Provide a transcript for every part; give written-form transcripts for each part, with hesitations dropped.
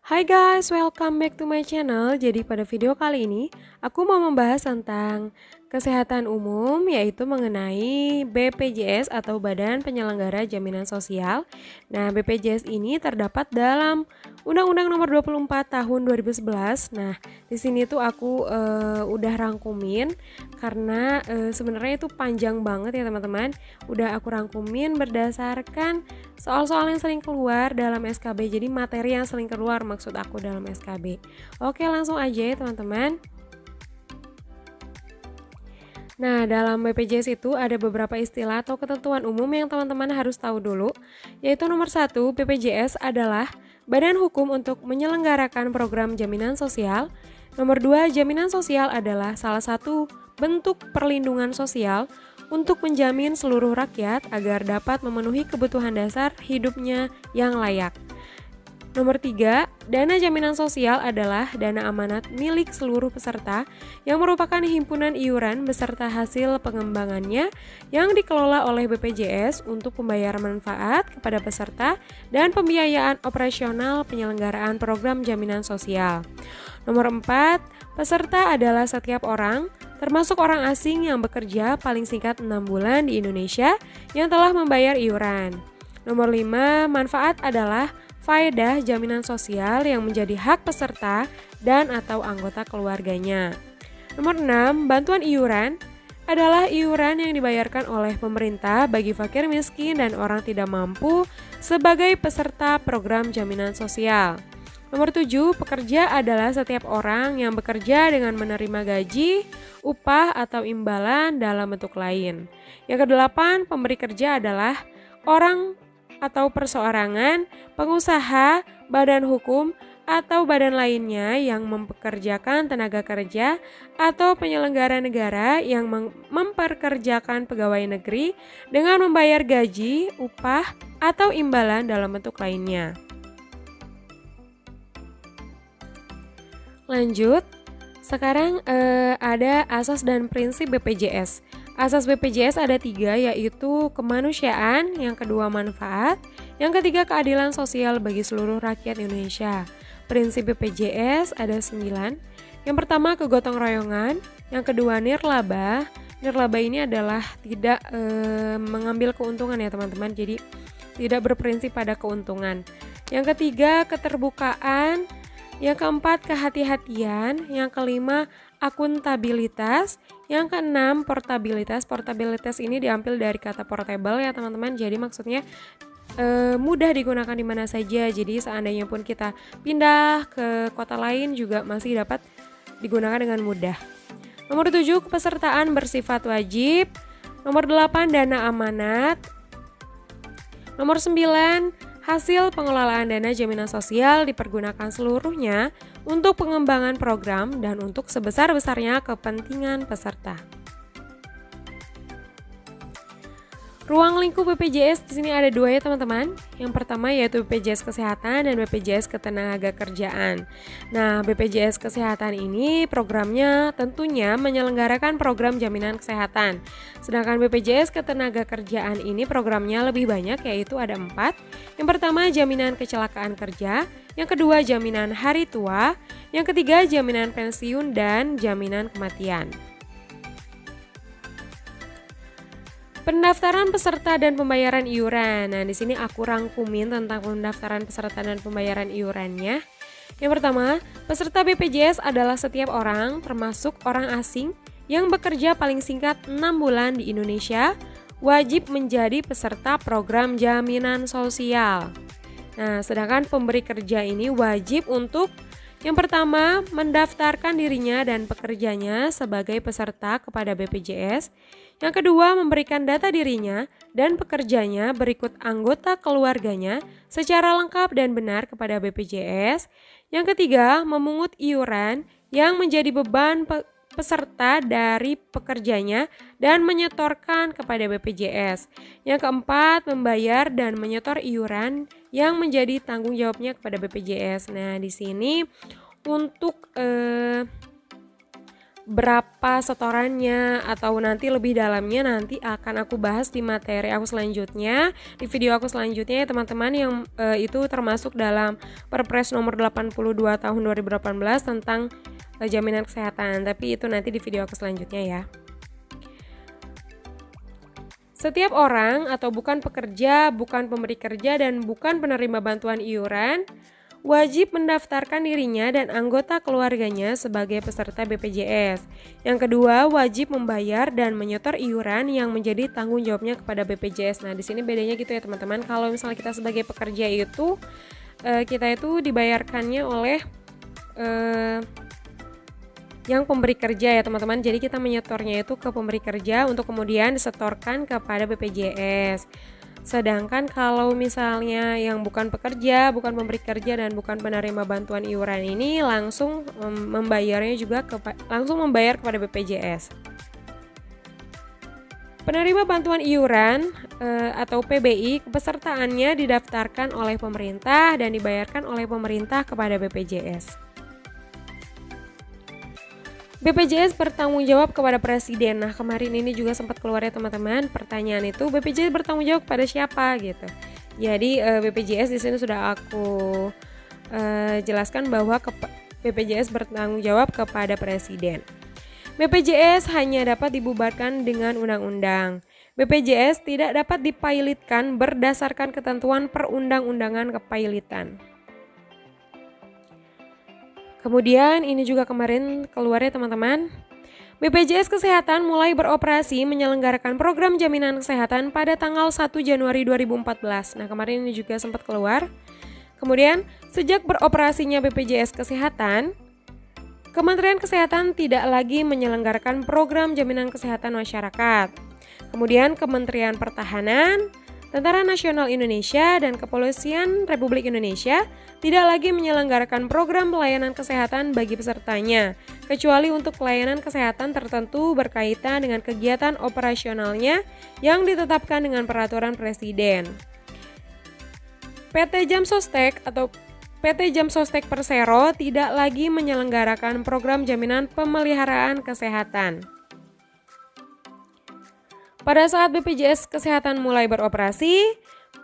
Hai guys, welcome back to my channel. Jadi pada video kali ini, aku mau membahas tentang kesehatan umum, yaitu mengenai BPJS atau Badan Penyelenggara Jaminan Sosial. Nah, BPJS ini terdapat dalam Undang-Undang Nomor 24 Tahun 2011. Nah, di sini tuh aku udah rangkumin karena sebenarnya itu panjang banget ya teman-teman. Udah aku rangkumin berdasarkan soal-soal yang sering keluar dalam SKB, jadi materi yang sering keluar maksud aku dalam SKB. Oke, langsung aja ya teman-teman. Nah, dalam BPJS itu ada beberapa istilah atau ketentuan umum yang teman-teman harus tahu dulu, yaitu nomor 1, BPJS adalah badan hukum untuk menyelenggarakan program jaminan sosial. Nomor 2, jaminan sosial adalah salah satu bentuk perlindungan sosial untuk menjamin seluruh rakyat agar dapat memenuhi kebutuhan dasar hidupnya yang layak. Nomor 3, dana jaminan sosial adalah dana amanat milik seluruh peserta yang merupakan himpunan iuran beserta hasil pengembangannya yang dikelola oleh BPJS untuk pembayaran manfaat kepada peserta dan pembiayaan operasional penyelenggaraan program jaminan sosial. Nomor 4, peserta adalah setiap orang, termasuk orang asing yang bekerja paling singkat 6 bulan di Indonesia yang telah membayar iuran. Nomor 5, manfaat adalah faedah jaminan sosial yang menjadi hak peserta dan atau anggota keluarganya. Nomor 6, bantuan iuran adalah iuran yang dibayarkan oleh pemerintah bagi fakir miskin dan orang tidak mampu sebagai peserta program jaminan sosial. Nomor 7, pekerja adalah setiap orang yang bekerja dengan menerima gaji, upah atau imbalan dalam bentuk lain. Yang kedelapan, pemberi kerja adalah orang atau perseorangan, pengusaha, badan hukum, atau badan lainnya yang mempekerjakan tenaga kerja atau penyelenggara negara yang memperkerjakan pegawai negeri dengan membayar gaji, upah, atau imbalan dalam bentuk lainnya. Lanjut, sekarang ada asas dan prinsip BPJS. Asas BPJS ada 3, yaitu kemanusiaan, yang kedua manfaat, yang ketiga keadilan sosial bagi seluruh rakyat Indonesia. Prinsip BPJS ada 9. Yang pertama kegotong royongan, yang kedua nirlaba. Nirlaba ini adalah tidak mengambil keuntungan ya teman-teman, jadi tidak berprinsip pada keuntungan. Yang ketiga keterbukaan, yang keempat kehati-hatian, yang kelima akuntabilitas, yang keenam portabilitas. Portabilitas ini diambil dari kata portable ya teman-teman, jadi maksudnya mudah digunakan di mana saja, jadi seandainya pun kita pindah ke kota lain juga masih dapat digunakan dengan mudah. Nomor 7, kepesertaan bersifat wajib. Nomor 8, dana amanat. Nomor 9, hasil pengelolaan dana jaminan sosial dipergunakan seluruhnya untuk pengembangan program dan untuk sebesar-besarnya kepentingan peserta. Ruang lingkup BPJS di sini ada 2 ya teman-teman. Yang pertama yaitu BPJS Kesehatan dan BPJS Ketenagakerjaan. Nah, BPJS Kesehatan ini programnya tentunya menyelenggarakan program jaminan kesehatan. Sedangkan BPJS Ketenagakerjaan ini programnya lebih banyak, yaitu ada 4. Yang pertama jaminan kecelakaan kerja, yang kedua jaminan hari tua, yang ketiga jaminan pensiun dan jaminan kematian. Pendaftaran peserta dan pembayaran iuran. Nah, di sini aku rangkumin tentang pendaftaran peserta dan pembayaran iurannya. Yang pertama, peserta BPJS adalah setiap orang, termasuk orang asing, yang bekerja paling singkat 6 bulan di Indonesia, wajib menjadi peserta program jaminan sosial. Nah, sedangkan pemberi kerja ini wajib untuk yang pertama, mendaftarkan dirinya dan pekerjanya sebagai peserta kepada BPJS. Yang kedua, memberikan data dirinya dan pekerjanya berikut anggota keluarganya secara lengkap dan benar kepada BPJS. Yang ketiga, memungut iuran yang menjadi beban peserta dari pekerjanya dan menyetorkan kepada BPJS. Yang keempat, membayar dan menyetor iuran yang menjadi tanggung jawabnya kepada BPJS. Nah, di sini untuk berapa setorannya atau nanti lebih dalamnya nanti akan aku bahas di materi aku selanjutnya, di video aku selanjutnya ya teman-teman, yang itu termasuk dalam Perpres nomor 82 tahun 2018 tentang jaminan kesehatan, tapi itu nanti di video aku selanjutnya ya. Setiap orang atau bukan pekerja, bukan pemberi kerja, dan bukan penerima bantuan iuran wajib mendaftarkan dirinya dan anggota keluarganya sebagai peserta BPJS. Yang kedua, wajib membayar dan menyetor iuran yang menjadi tanggung jawabnya kepada BPJS. Nah, di sini bedanya gitu ya teman-teman. Kalau misalnya kita sebagai pekerja itu kita itu dibayarkannya oleh yang pemberi kerja ya teman-teman. Jadi kita menyetornya itu ke pemberi kerja untuk kemudian disetorkan kepada BPJS. Sedangkan kalau misalnya yang bukan pekerja, bukan pemberi kerja, dan bukan penerima bantuan iuran ini langsung membayarnya juga langsung membayar kepada BPJS. Penerima bantuan iuran atau PBI, kepesertaannya didaftarkan oleh pemerintah dan dibayarkan oleh pemerintah kepada BPJS. BPJS bertanggung jawab kepada Presiden. Nah, kemarin ini juga sempat keluar ya teman-teman, pertanyaan itu BPJS bertanggung jawab kepada siapa gitu. Jadi BPJS di sini sudah aku jelaskan bahwa BPJS bertanggung jawab kepada Presiden. BPJS hanya dapat dibubarkan dengan undang-undang. BPJS tidak dapat dipilotkan berdasarkan ketentuan perundang-undangan kepilotan. Kemudian ini juga kemarin keluar ya teman-teman. BPJS Kesehatan mulai beroperasi menyelenggarakan program jaminan kesehatan pada tanggal 1 Januari 2014. Nah, kemarin ini juga sempat keluar. Kemudian, sejak beroperasinya BPJS Kesehatan, Kementerian Kesehatan tidak lagi menyelenggarakan program jaminan kesehatan masyarakat. Kemudian Kementerian Pertahanan, Tentara Nasional Indonesia, dan Kepolisian Republik Indonesia tidak lagi menyelenggarakan program pelayanan kesehatan bagi pesertanya, kecuali untuk pelayanan kesehatan tertentu berkaitan dengan kegiatan operasionalnya yang ditetapkan dengan peraturan Presiden. PT Jam Sostek atau PT Jam Sostek Persero tidak lagi menyelenggarakan program jaminan pemeliharaan kesehatan. Pada saat BPJS Kesehatan mulai beroperasi,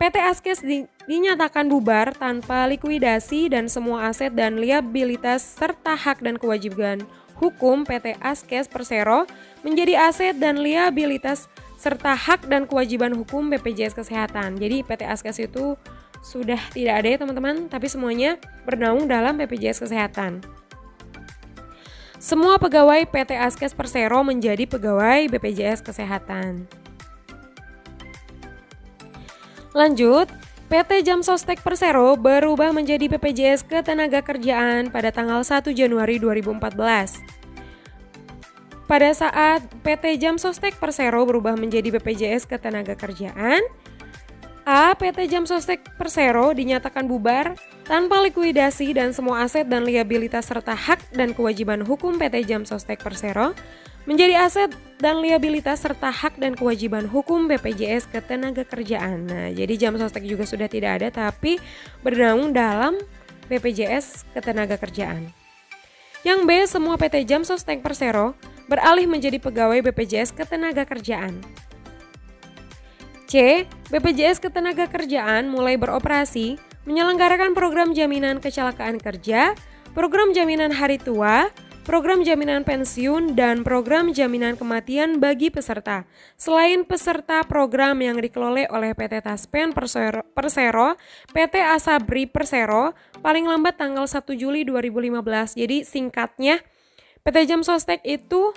PT Askes dinyatakan bubar tanpa likuidasi dan semua aset dan liabilitas serta hak dan kewajiban hukum PT Askes Persero menjadi aset dan liabilitas serta hak dan kewajiban hukum BPJS Kesehatan. Jadi PT Askes itu sudah tidak ada ya teman-teman, tapi semuanya bernaung dalam BPJS Kesehatan. Semua pegawai PT Askes Persero menjadi pegawai BPJS Kesehatan. Lanjut, PT Jam Sostek Persero berubah menjadi BPJS Ketenagakerjaan pada tanggal 1 Januari 2014. Pada saat PT Jam Sostek Persero berubah menjadi BPJS Ketenagakerjaan, PT Jam Sostek Persero dinyatakan bubar tanpa likuidasi dan semua aset dan liabilitas serta hak dan kewajiban hukum PT Jam Sostek Persero menjadi aset dan liabilitas serta hak dan kewajiban hukum BPJS Ketenagakerjaan. Nah, jadi Jam Sostek juga sudah tidak ada tapi bernaung dalam BPJS Ketenagakerjaan. Yang B, semua PT Jam Sostek Persero beralih menjadi pegawai BPJS Ketenagakerjaan. C. BPJS Ketenagakerjaan mulai beroperasi menyelenggarakan program jaminan kecelakaan kerja, program jaminan hari tua, program jaminan pensiun, dan program jaminan kematian bagi peserta. Selain peserta program yang dikelola oleh PT Taspen Persero, PT Asabri Persero, paling lambat tanggal 1 Juli 2015. Jadi singkatnya, PT Jam Sostek itu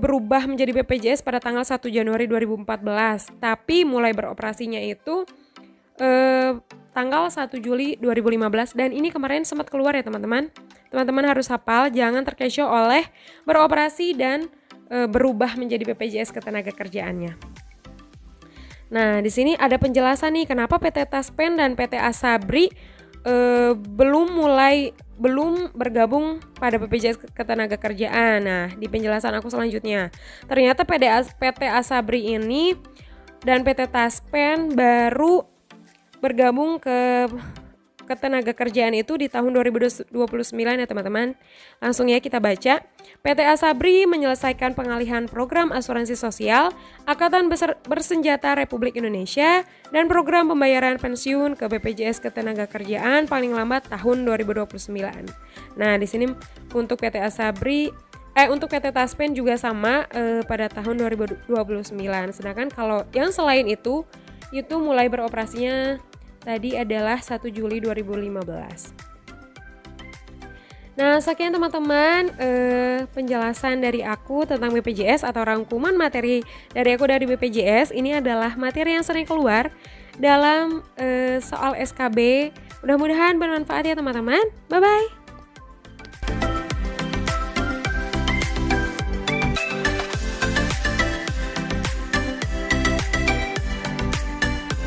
berubah menjadi BPJS pada tanggal 1 Januari 2014, tapi mulai beroperasinya itu tanggal 1 Juli 2015, dan ini kemarin sempat keluar ya teman-teman. Teman-teman harus hafal, jangan terkecoh oleh beroperasi dan berubah menjadi BPJS Ketenagakerjaannya. Nah, di sini ada penjelasan nih kenapa PT Taspen dan PT Asabri belum bergabung pada BPJS Ketenagakerjaan. Nah, di penjelasan aku selanjutnya, ternyata PT Asabri ini dan PT Taspen baru bergabung ke Ketenagakerjaan itu di tahun 2029 ya teman-teman. Langsung ya kita baca. PT Asabri menyelesaikan pengalihan program asuransi sosial Angkatan Bersenjata Republik Indonesia dan program pembayaran pensiun ke BPJS Ketenagakerjaan paling lambat tahun 2029. Nah, di sini untuk PT Asabri untuk PT Taspen juga sama pada tahun 2029. Sedangkan kalau yang selain itu mulai beroperasinya tadi adalah 1 Juli 2015. Nah, sekian teman-teman penjelasan dari aku tentang BPJS atau rangkuman materi dari aku dari BPJS. Ini adalah materi yang sering keluar dalam soal SKB. Mudah-mudahan bermanfaat ya teman-teman. Bye-bye.